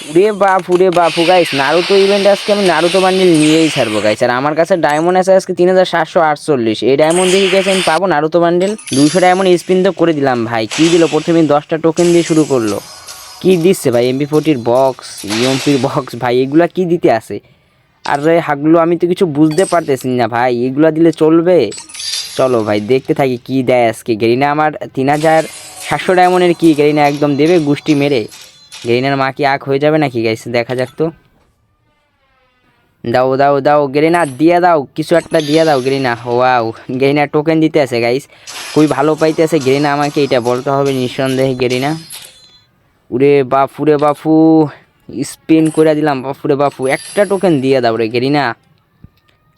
ওরে বাপু guys, Naruto event আজকে আমি নারুতো বান্ডিল নিয়েই ছাড়বো গাইস। আর আমার কাছে ডায়মন্ড আছে আজকে 3748। এই ডায়মন্ড দেখি গেছে আমি পাবো নারুতো বান্ডিল। 200 ডায়মন্ড স্পিন তো করে দিলাম ভাই। কি দিল প্রথমে 10টা টোকেন দিয়ে শুরু করলো। কি দিচ্ছে ভাই, MP40 বক্স, ইএমপির বক্স ভাই, এগুলা কি দিতে আছে? আর রে হাগলো, আমি তো কিছু বুঝতে পারতেছি না ভাই, এগুলা দিলে চলবে? চলো ভাই দেখতে থাকি কি দেয় আজকে। গেরিনা আমার 3700 ডায়মন্ডের কি গেরিনা একদম দেবে গুষ্টি মেরে? গেরিনার মা কি আখ হয়ে যাবে নাকি গাইস, দেখা যাক তো। দাও দাও দাও গেরিনা, দিয়ে দাও কিছু একটা, দিয়ে দাও গেরিনা। ওয়াও, গেরিনা টোকেন দিতে আছে গাইস, খুবই ভালো পাইতেছে গেরিনা আমাকে, এটা বলতে হবে নিঃসন্দেহে গেরিনা। উরে বাপু, স্পিন করে দিলাম। বাপুরে বাপু, একটা টোকেন দিয়ে দাও রে গেরিনা।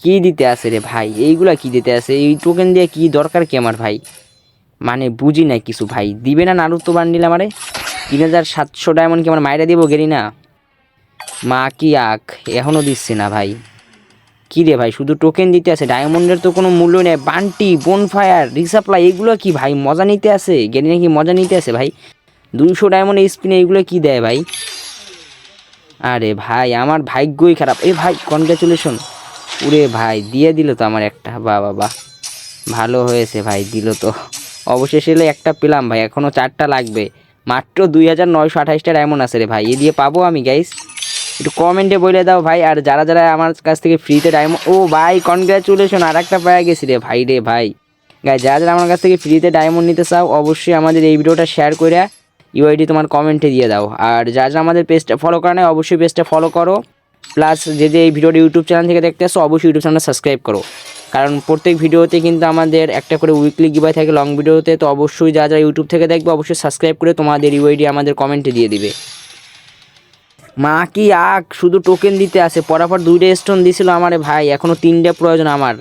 কি দিতে আছে রে ভাই, এইগুলা কি দিতে আছে? এই টোকেন দিয়ে কি দরকার কি আমার ভাই? মানে বুঝি নাই কিছু ভাই। দিবে না নারুতো বান্ডিল আমারে? 3700 ডায়মন্ড কি আমার মাইরা দিব গেরিনা? মা কি আখ, এখনও দিচ্ছে না ভাই। কি রে ভাই, শুধু টোকেন দিতে আছে, ডায়মন্ডের তো কোনো মূল্য নেই। বান্টি, বোনফায়ার, রিসাপ্লাই, এগুলো কি ভাই মজা নিতে আছে? গেরিনা কি মজা নিতে আছে ভাই? 200 ডায়মন্ড স্পিনে এগুলো কি দেয় ভাই? আরে ভাই আমার ভাগ্যই খারাপ। এ ভাই কনগ্রাচুলেশন। উরে ভাই দিয়ে দিল তো আমার একটা, বাহ বাহ বাহ, ভালো হয়েছে ভাই, দিল তো অবশেষে। এলে একটা পেলাম ভাই, এখনও 4টা লাগবে। মাত্র 2928টা ডায়মন্ড আছে রে ভাই, এ দিয়ে পাবো আমি গাইস? একটু কমেন্টে বলে দাও ভাই। আর যারা যারা আমার কাছ থেকে ফ্রিতে ডায়মন্ড, ও ভাই কনগ্রাচুলেশন, আর একটা পেয়ে গেছি রে ভাই রে ভাই। গাই যারা যারা আমার কাছ থেকে ফ্রিতে ডায়মন্ড নিতে চাও অবশ্যই আমাদের এই ভিডিওটা শেয়ার করে ইউআইডি তোমার কমেন্টে দিয়ে দাও। আর যারা যারা আমাদের পেজটা ফলো করে নেয় অবশ্যই পেজটা ফলো করো। প্লাস যদি এই ভিডিওটি ইউটিউব চ্যানেল থেকে দেখতে আসো অবশ্যই ইউটিউব চ্যানেলটা সাবস্ক্রাইব করো। কারণ প্রত্যেক ভিডিওতে কিন্তু আমাদের একটা করে উইকলি গিভাওয়ে থাকে লং ভিডিওতে। তো অবশ্যই যারা যারা ইউটিউব থেকে দেখবে অবশ্যই সাবস্ক্রাইব করে তোমাদের ইউআইডি আমাদের কমেন্টে দিয়ে দিবে। মা কি আখ, শুধু টোকেন দিতে আসে। পরাপর 2টা স্টোন দিছিল আমারে ভাই, এখনও 3টা প্রয়োজন আমার।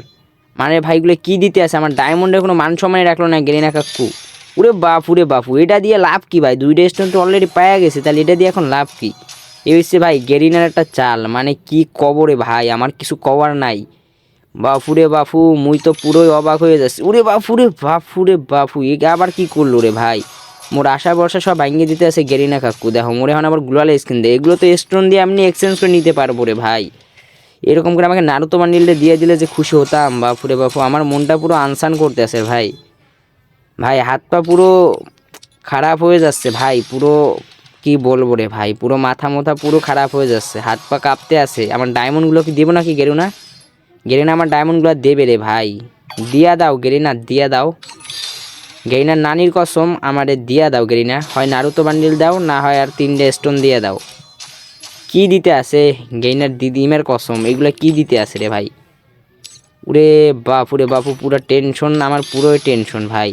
মানে ভাইগুলো কি দিতে আসে? আমার ডায়মন্ডে কোনো মান সম্মানই রাখলো না গেরিনা কাকু। উরে বাপু, এটা দিয়ে লাভ কি ভাই? 2টা স্টোন তো অলরেডি পাওয়া গেছে, তাহলে এটা দিয়ে এখন লাভ কি? এই হচ্ছে ভাই গেরিনার একটা চাল। মানে কি কবরে ভাই, আমার কিছু কবার নাই। বাপুরে বাপু, মুই তো পুরোই অবাক হয়ে যাচ্ছি। বাপুরে বাপু, এ আবার কি করলো রে ভাই? মোর আশা ভরসা সব ভাঙিয়ে দিতে আছে গেরিনা কাকু। দেখো মোরে এখন আবার গ্লোয়াল স্কিন দেয়, এগুলো তো স্টোন দিয়ে আমি এক্সচেঞ্জ করে নিতে পারবো রে ভাই। এরকম করে আমাকে নারুতো বান্ডিলটা দিয়ে দিলে যে খুশি হতাম। বাপুরে বাপু, আমার মনটা পুরো আনসান করতে আছে ভাই। ভাই হাত পা পুরো খারাপ হয়ে যাচ্ছে ভাই, পুরো কি বলবো রে ভাই, পুরো মাথা মাথা পুরো খারাপ হয়ে যাচ্ছে, হাত পা কাঁপতে আছে। আমার ডায়মন্ডগুলো কি দেবো নাকি গেরুনা? গেরিনা আমার ডায়মন্ডগুলো দেবে রে ভাই, দিয়া দাও গেরিনা, দিয়া দাও। গেরিনার নানির কসম আমারে দিয়া দাও গেরিনা, হয় নারুতো বান্ডিল দাও, না হয় আর 3টে স্টোন দিয়ে দাও। কি দিতে আছে? গেরিনার দিদিমের কসম, এগুলো কি দিতে আছে রে ভাই? উরে বাপু, পুরো টেনশন আমার, পুরোই টেনশন ভাই।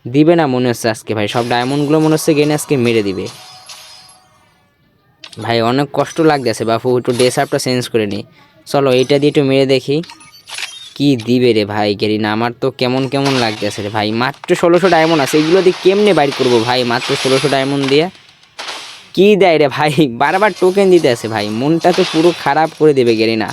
দিবে না মনে হচ্ছে আজকে ভাই, সব ডায়মন্ডগুলো মনে হচ্ছে গেরিনা আজকে মেরে দিবে ভাই। অনেক কষ্ট লাগতেছে বাপু, একটু ড্রেসআপটা চেঞ্জ করে নিই। চলো এইটা দিয়ে একটু মেরে দেখি কি দিবে রে ভাই গেরিনা। আমার তো কেমন কেমন লাগতেছে রে ভাই। মাত্র 1600 ডায়মন্ড আছে, এগুলো দিয়ে কেমনে বাইর করবো ভাই? মাত্র 1600 ডায়মন্ড দিয়ে কি দেয় রে ভাই? বারবার টোকেন দিতে আছে ভাই, মনটা তো পুরো খারাপ করে দেবে গেরিনা।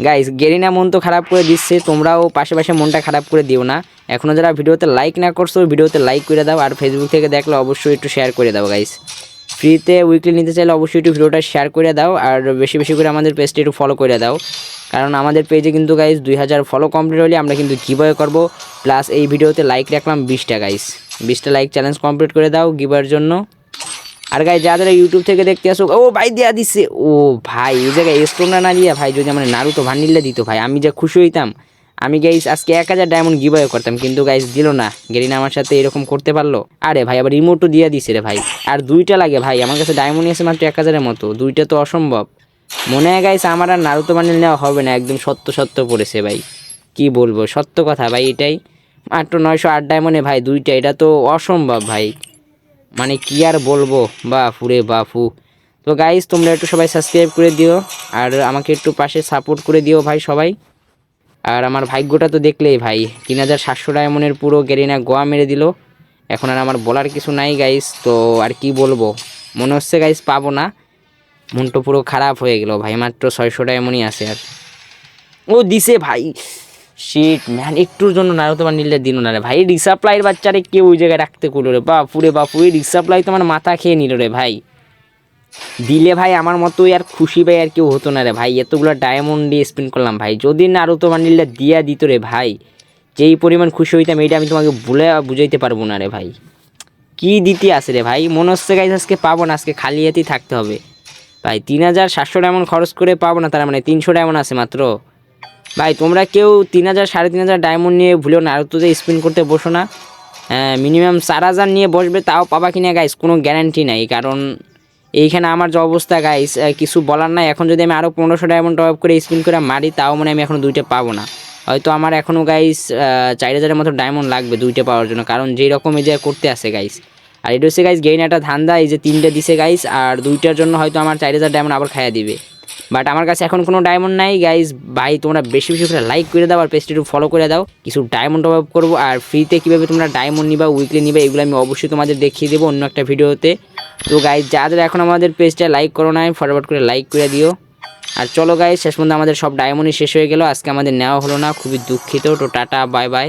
গাইস গেরিনা মন তো খারাপ করে দিচ্ছে, তোমরাও পাশে পাশে মনটা খারাপ করে দিও না। এখনও যারা ভিডিওতে লাইক না করছো ভিডিওতে লাইক করে দাও। আর ফেসবুক থেকে দেখলে অবশ্যই একটু শেয়ার করে দাও গাইস। ফ্রিতে উইকলি নিতে চাইলে অবশ্যই একটু ভিডিওটা শেয়ার করে দাও। আর বেশি বেশি করে আমাদের পেজটা একটু ফলো করে দাও। কারণ আমাদের পেজে কিন্তু গাইস 2000 ফলো কমপ্লিট হলে আমরা কিন্তু গিভওয়ে করব। প্লাস এই ভিডিওতে লাইক রাখলাম 20টা গাইস, 20টা লাইক চ্যালেঞ্জ কমপ্লিট করে দাও গিভার জন্য। আর গাইস যারা ইউটিউব থেকে দেখতে আসো, ও ভাই দেয়া দিচ্ছে। ও ভাই এই জায়গায় স্টোনটা না দিয়া ভাই যদি আমার নারুতো ভান্ডিলটা দিত ভাই, আমি যা খুশি হইতাম। আমি গাইস আজকে 1000 ডায়মন্ড গিভওয়ে করতাম, কিন্তু গাইস দিল না। গেরিনা আমার সাথে এরকম করতে পারলো? আরে ভাই আবার রিমোটও দিয়ে দিছে রে ভাই। আর 2টা লাগে ভাই, আমার কাছে ডায়মন্ড আছে মাত্র 1000-এর মতো, 2টা তো অসম্ভব। মনে হয় গাইস আমার আর নারুতো বান্ডিল নেওয়া হবে না, একদম সত্য সত্য পড়েছে ভাই। কি বলবো, সত্য কথা ভাই এটাই। মাত্র 908 ডায়মন্ডে ভাই 2টা, এটা তো অসম্ভব ভাই। মানে কি আর বলবো, বাপুরে বাপু। তো গাইস তোমরা একটু সবাই সাবস্ক্রাইব করে দিও, আর আমাকে একটু পাশে সাপোর্ট করে দিও ভাই সবাই। আর আমার ভাগ্যটা তো দেখলেই ভাই, 3700 ডায়মন্ডের পুরো গেরিনা গোয়া মেরে দিল। এখন আর আমার বলার কিছু নাই গাইস, তো আর কি বলবো। মনে হচ্ছে গাইস পাবো না, মনটা পুরো খারাপ হয়ে গেল ভাই। মাত্র 600 ডায়মন্ডই আছে। আর ও দিছে ভাই, শিট ম্যান, একটুর জন্য নারুতো বান্ডিলটা দিল না রে ভাই। রিসাপ্লাইয়ের বাচ্চারে কেউ ওই জায়গায় রাখতে করলো রে, বাপুরে বাপু, এই রিসাপ্লাই তোমার মাথা খেয়ে নিল রে ভাই। দিলে ভাই আমার মতো আর খুশি ভাই আর কেউ হতো না রে ভাই। এতগুলো ডায়মন্ড দিয়ে স্পিন করলাম ভাই, যদি নারুতো বান্ডিলটা দিয়া দিত রে ভাই, যেই পরিমাণ খুশি হইতাম এইটা আমি তোমাকে বুঝাইতে পারবো না রে ভাই। কি দিতে আসে রে ভাই, মনে হচ্ছে গাইস আজকে পাবো না, আজকে খালি হাতেই থাকতে হবে ভাই। 3700 ডায়মন্ড খরচ করে পাবো না, তার মানে 300 ডায়মন্ড আছে মাত্র। ভাই তোমরা কেউ 3000 3500 ডায়মন্ড নিয়ে ভুলেও নারুতোতে স্পিন করতে বসো না। হ্যাঁ মিনিমাম 4000 নিয়ে বসবে, তাও পাবা কিনা গাইস কোনো গ্যারান্টি নাই, কারণ এইখানে আমার যে অবস্থা গাইস কিছু বলার নাই। এখন যদি আমি আরও 1500 ডায়মন্ড টপ করে স্পিন করে মারি, তাও মানে আমি এখনও 2টা পাবো না। হয়তো আমার এখনও গাইস 4000-এর মতো ডায়মন্ড লাগবে 2টা পাওয়ার জন্য, কারণ যেই রকম এই যে করতে আসে গাইস। আর এটা হচ্ছে গাইস গেইন একটা ধান্দা, এই যে 3টা দিছে গাইস, আর 2টার জন্য হয়তো আমার 4000 ডায়মন্ড আবার খাইয়া দিবে। বাট আমার কাছে এখন কোনো ডায়মন্ড নাই গাইস। ভাই তোমরা বেশি বেশি করে লাইক করে দাও আর পেজটি একটু ফলো করে দাও, কিছু ডায়মন্ড টপ আপ করবো। আর ফ্রিতে কীভাবে তোমরা ডায়মন্ড নিবা, উইকলি নিবা, এগুলো আমি অবশ্যই তোমাদের দেখিয়ে দেবো অন্য একটা ভিডিওতে। তো গাইস যাদের এখন আমাদের পেজটা লাইক করো নাই, ফরওয়ার্ড করে লাইক করে দিও। আর চলো গাইস, শেষ পর্যন্ত আমাদের সব ডায়মন্ডই শেষ হয়ে গেল, আজকে আমাদের নেওয়া হলো না, খুবই দুঃখিত। তো টাটা বাই বাই।